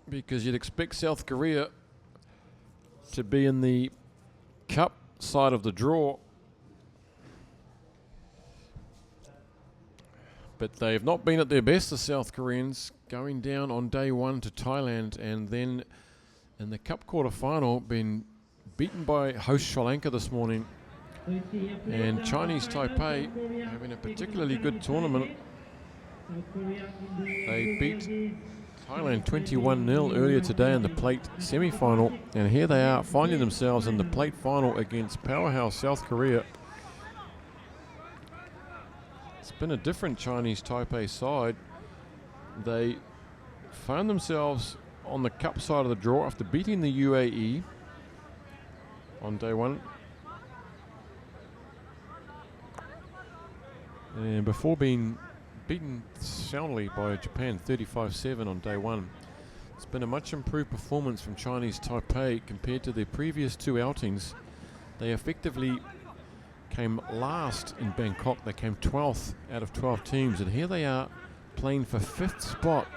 because you'd expect South Korea to be in the cup side of the draw. But they've not been at their best, the South Koreans, going down on day one to Thailand and then in the cup quarter-final been beaten by host Sri Lanka this morning. And Chinese Taipei having a particularly good tournament. They beat Thailand 21-0 earlier today in the plate semi-final, and here they are finding themselves in the plate final against powerhouse South Korea. It's been a different Chinese Taipei side. They found themselves on the cup side of the draw after beating the UAE on day one, and before being beaten soundly by Japan 35-7 on day one. It's been a much improved performance from Chinese Taipei compared to their previous two outings. They effectively came last in Bangkok. They came 12th out of 12 teams, and here they are playing for 5th spot.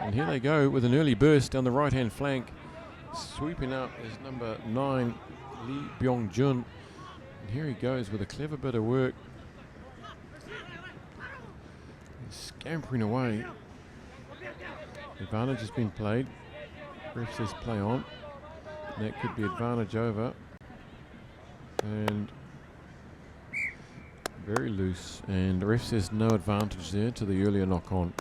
And here they go with an early burst down the right-hand flank. Sweeping up is number 9, Lee Byung-jun. And here he goes with a clever bit of work. He's scampering away. Advantage has been played. Ref says play on. And that could be advantage over. And very loose. And the ref says no advantage there to the earlier knock on.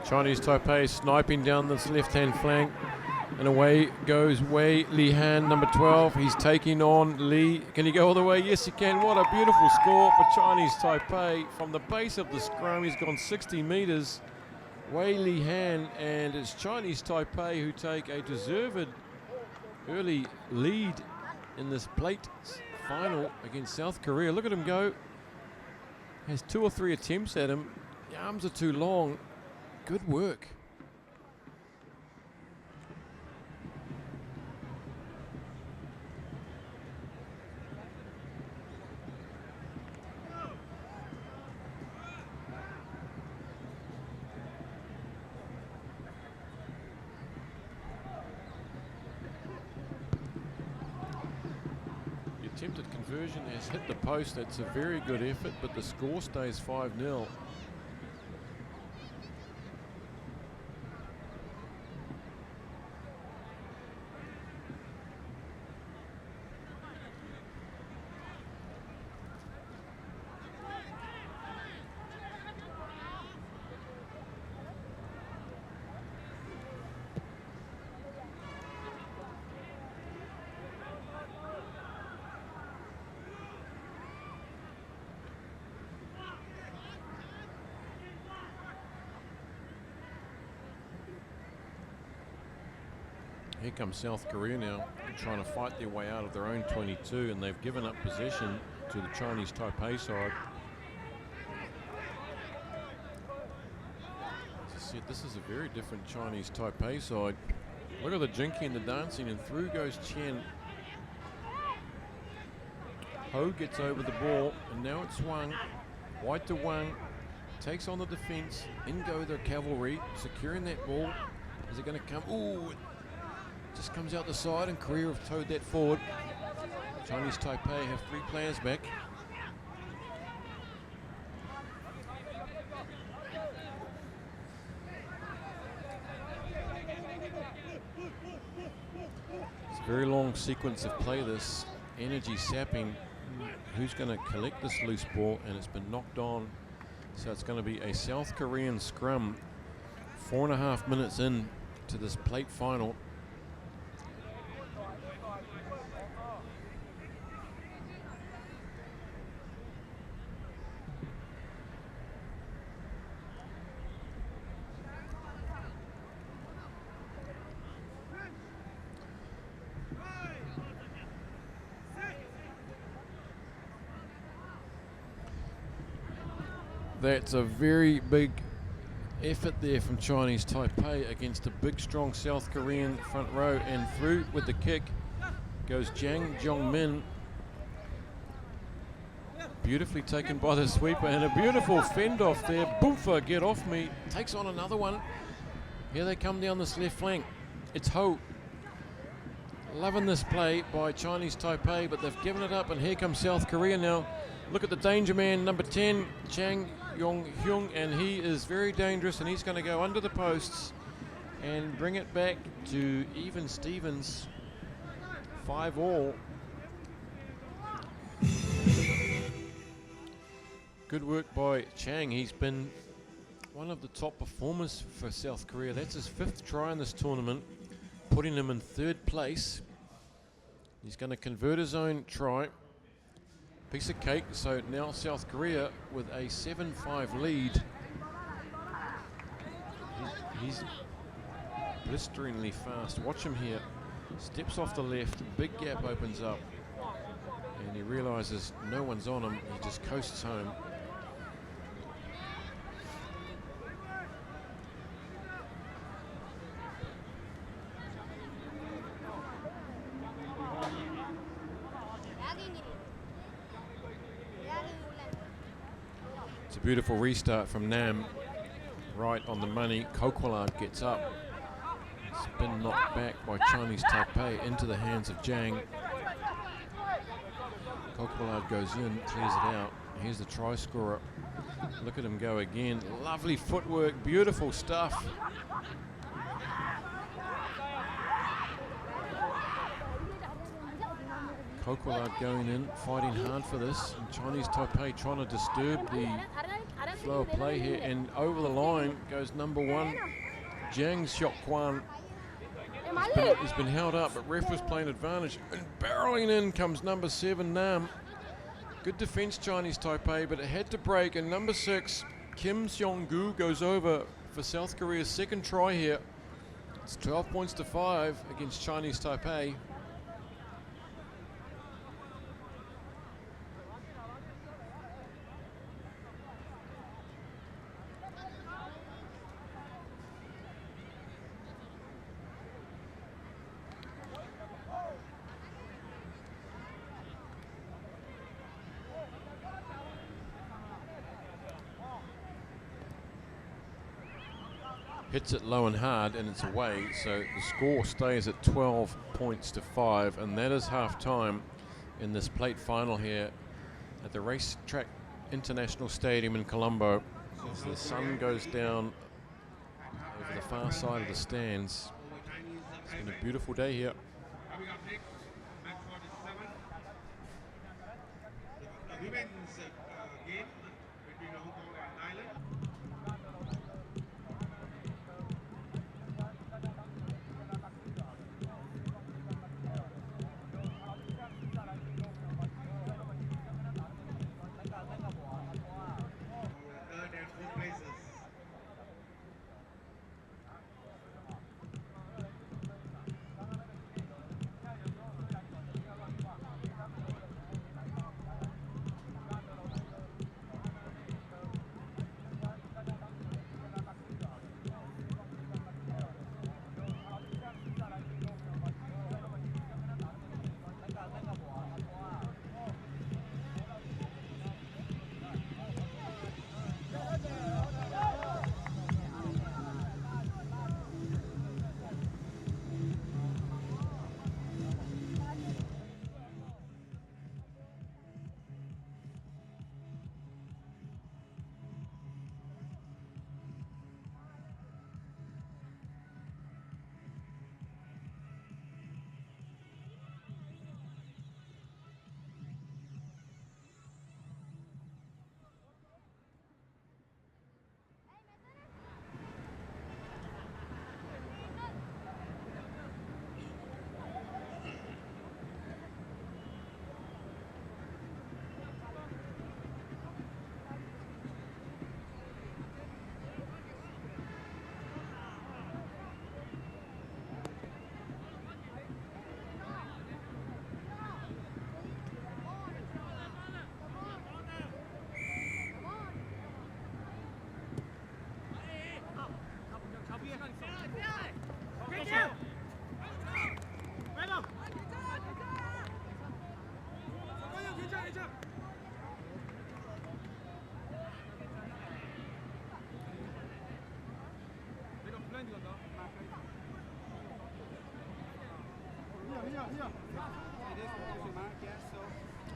Chinese Taipei sniping down this left-hand flank, and away goes Wei Lihan, number 12. He's taking on Lee. Can he go all the way? Yes, he can. What a beautiful score for Chinese Taipei. From the base of the scrum, he's gone 60 metres. Wei Lihan, and it's Chinese Taipei who take a deserved early lead in this plate final against South Korea. Look at him go. Has 2 or 3 attempts at him. The arms are too long. Good work. The attempted conversion has hit the post. That's a very good effort, but the score stays 5-0. Here comes South Korea now, trying to fight their way out of their own 22, and they've given up possession to the Chinese Taipei side. As I said, this is a very different Chinese Taipei side. Look at the jinky and the dancing, and through goes Chen. Ho gets over the ball, and now it's Wang. White to Wang, takes on the defense. In go the cavalry, securing that ball. Is it going to come? Ooh, it just comes out the side, and Korea have towed that forward. Chinese Taipei have 3 players back. It's a very long sequence of play, this energy sapping. Who's going to collect this loose ball? And it's been knocked on. So it's going to be a South Korean scrum. 4.5 minutes in to this plate final. That's a very big effort there from Chinese Taipei against a big, strong South Korean front row. And through with the kick goes Jang Jongmin. Beautifully taken by the sweeper, and a beautiful fend off there. Boomfa, get off me. Takes on another one. Here they come down this left flank. It's Ho. Loving this play by Chinese Taipei, but they've given it up, and here comes South Korea now. Look at the danger man, number 10, Chang Yong-hyung, and he is very dangerous, and he's going to go under the posts and bring it back to even Stevens. 5-all. Good work by Chang. He's been one of the top performers for South Korea. That's his 5th try in this tournament, putting him in 3rd place. He's going to convert his own try. Piece of cake. So now South Korea with a 7-5 lead. He's blisteringly fast. Watch him here. Steps off the left. Big gap opens up. And he realizes no one's on him. He just coasts home. It's a beautiful restart from Nam. Right on the money. Kokwalad gets up. It's been knocked back by Chinese Taipei into the hands of Jang. Kokwalad goes in, clears it out. Here's the try scorer. Look at him go again. Lovely footwork, beautiful stuff. Kokwalad going in, fighting hard for this. And Chinese Taipei trying to disturb the flow of play here. And over the line goes number 1, Jang Seok-kwan. He's been held up, but ref was playing advantage. And barreling in comes number 7, Nam. Good defense, Chinese Taipei, but it had to break. And number 6, Kim Seong-gu, goes over for South Korea's 2nd try here. It's 12 points to 5 against Chinese Taipei. Hits it low and hard, and it's away, so the score stays at 12 points to 5, and that is half time in this plate final here at the Racetrack International Stadium in Colombo. As the sun goes down over the far side of the stands. It's been a beautiful day here.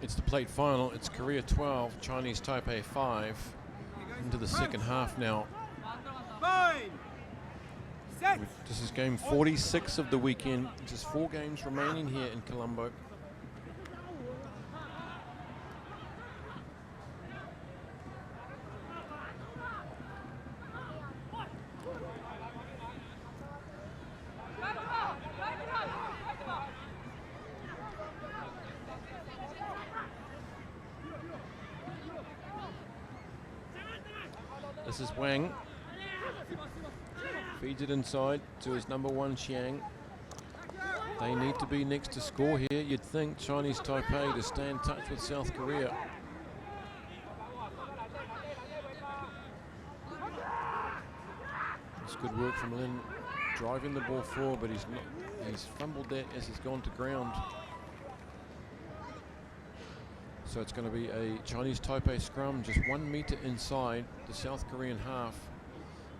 It's the plate final. It's Korea 12, Chinese Taipei 5. Into the second half now. This is game 46 of the weekend. Just 4 games remaining here in Colombo. This is Wang. Feeds it inside to his number 1, Chiang. They need to be next to score here. You'd think Chinese Taipei to stay in touch with South Korea. It's good work from Lin, driving the ball forward, but he's fumbled that as he's gone to ground. So it's going to be a Chinese Taipei scrum, just 1 meter inside the South Korean half.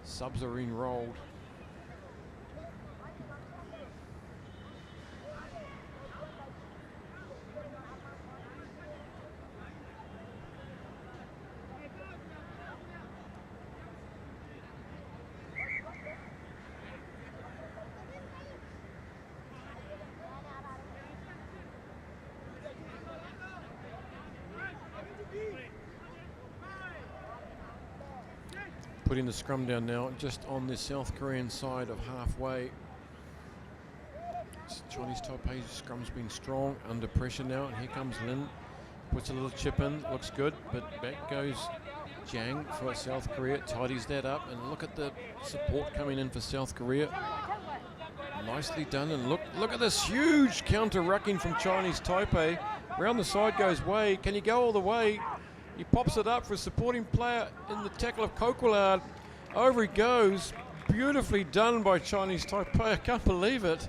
Subs are enrolled. Putting the scrum down now, just on the South Korean side of halfway. Chinese Taipei's scrum's been strong, under pressure now, and here comes Lin. Puts a little chip in, looks good, but back goes Jiang for South Korea, tidies that up, and look at the support coming in for South Korea. Nicely done, and look at this huge counter-rucking from Chinese Taipei. Round the side goes Wei. Can he go all the way? He pops it up for a supporting player in the tackle of Kokolard. Over he goes. Beautifully done by Chinese Taipei. I can't believe it.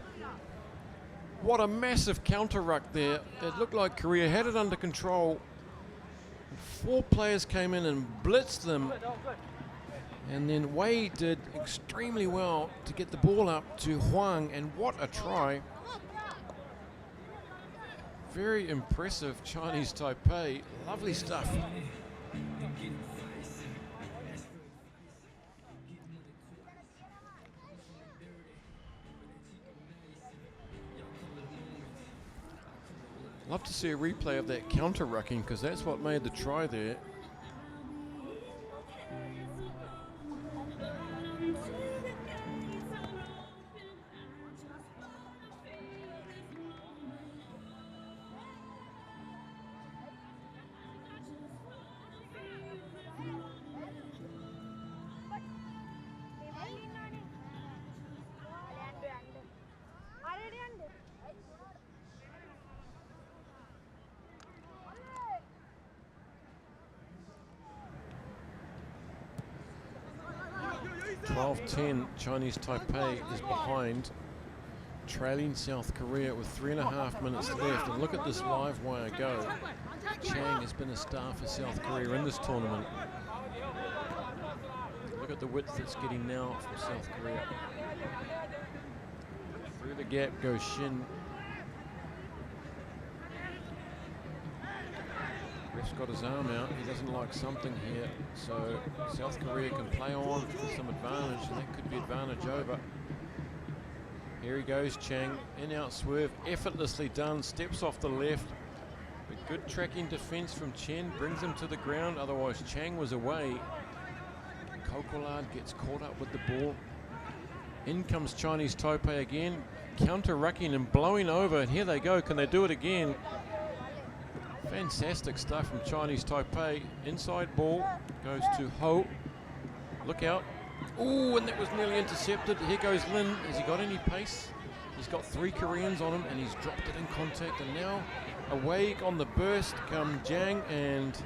What a massive counter ruck there. It looked like Korea had it under control. 4 players came in and blitzed them. And then Wei did extremely well to get the ball up to Huang. And what a try. Very impressive Chinese Taipei. Lovely stuff. Love to see a replay of that counter rucking, because that's what made the try there. Chinese Taipei is behind, trailing South Korea with 3.5 minutes left. And look at this live wire go. Chang has been a star for South Korea in this tournament. Look at the width it's getting now from South Korea. Through the gap goes Shin. Ref's got his arm out. He doesn't like something here. So South Korea can play on for some advantage, and that could be advantage over. Here he goes, Chang. In, out, swerve. Effortlessly done. Steps off the left. But good tracking defense from Chen brings him to the ground. Otherwise, Chang was away. Kokolard gets caught up with the ball. In comes Chinese Taipei again. Counter-rucking and blowing over. And here they go. Can they do it again? Fantastic stuff from Chinese Taipei. Inside ball goes to Ho. Look out. Oh, and that was nearly intercepted. Here goes Lin. Has he got any pace? He's got 3 Koreans on him, and he's dropped it in contact. And now away on the burst come Jiang, and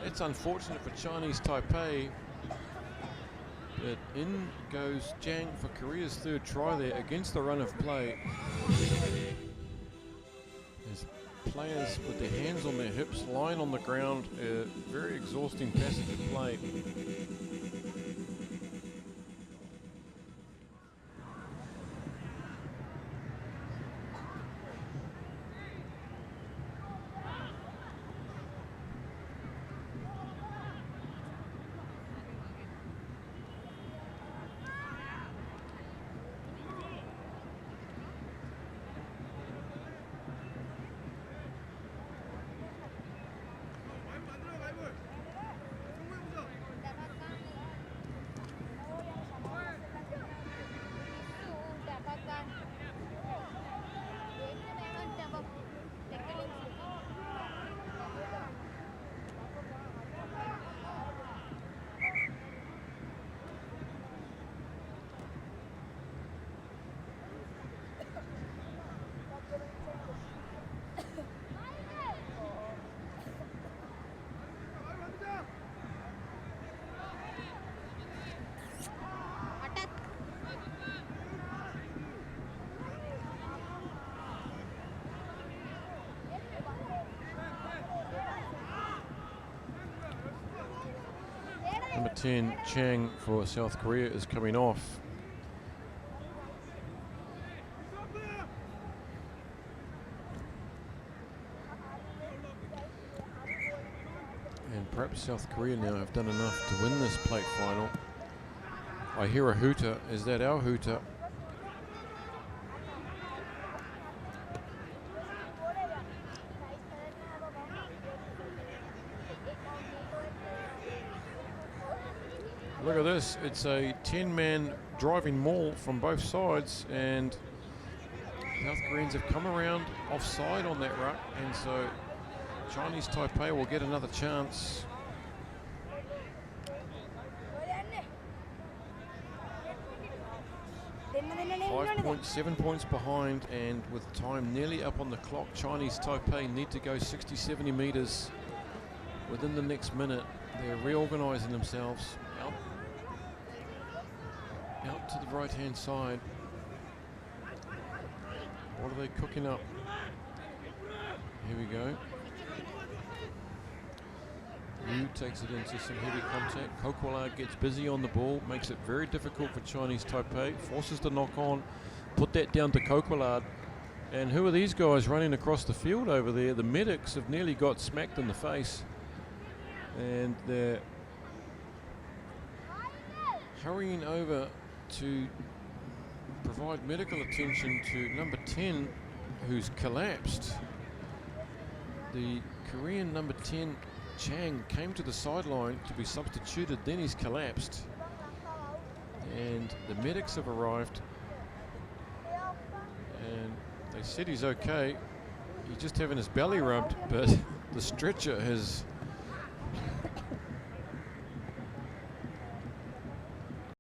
it's unfortunate for Chinese Taipei. But in goes Jiang for Korea's 3rd try there against the run of play. Players with their hands on their hips, lying on the ground, very exhausting passage of play. Number 10, Chang for South Korea, is coming off. And perhaps South Korea now have done enough to win this plate final. I hear a hooter. Is that our hooter? Look at this. It's a 10-man driving maul from both sides, and South Koreans have come around offside on that ruck, and so Chinese Taipei will get another chance. 7 points behind, and with time nearly up on the clock, Chinese Taipei need to go 60-70 meters within the next minute. They're reorganizing themselves out to the right-hand side. What are they cooking up? Here we go. Yu takes it into some heavy contact. Kokwalad gets busy on the ball, makes it very difficult for Chinese Taipei, forces the knock on, put that down to Kokwalad. And who are these guys running across the field over there? The medics have nearly got smacked in the face, and they're hurrying over to provide medical attention to number 10, who's collapsed. The Korean number 10, Chang, came to the sideline to be substituted, then he's collapsed, and the medics have arrived, and they said he's okay. He's just having his belly rubbed, but the stretcher has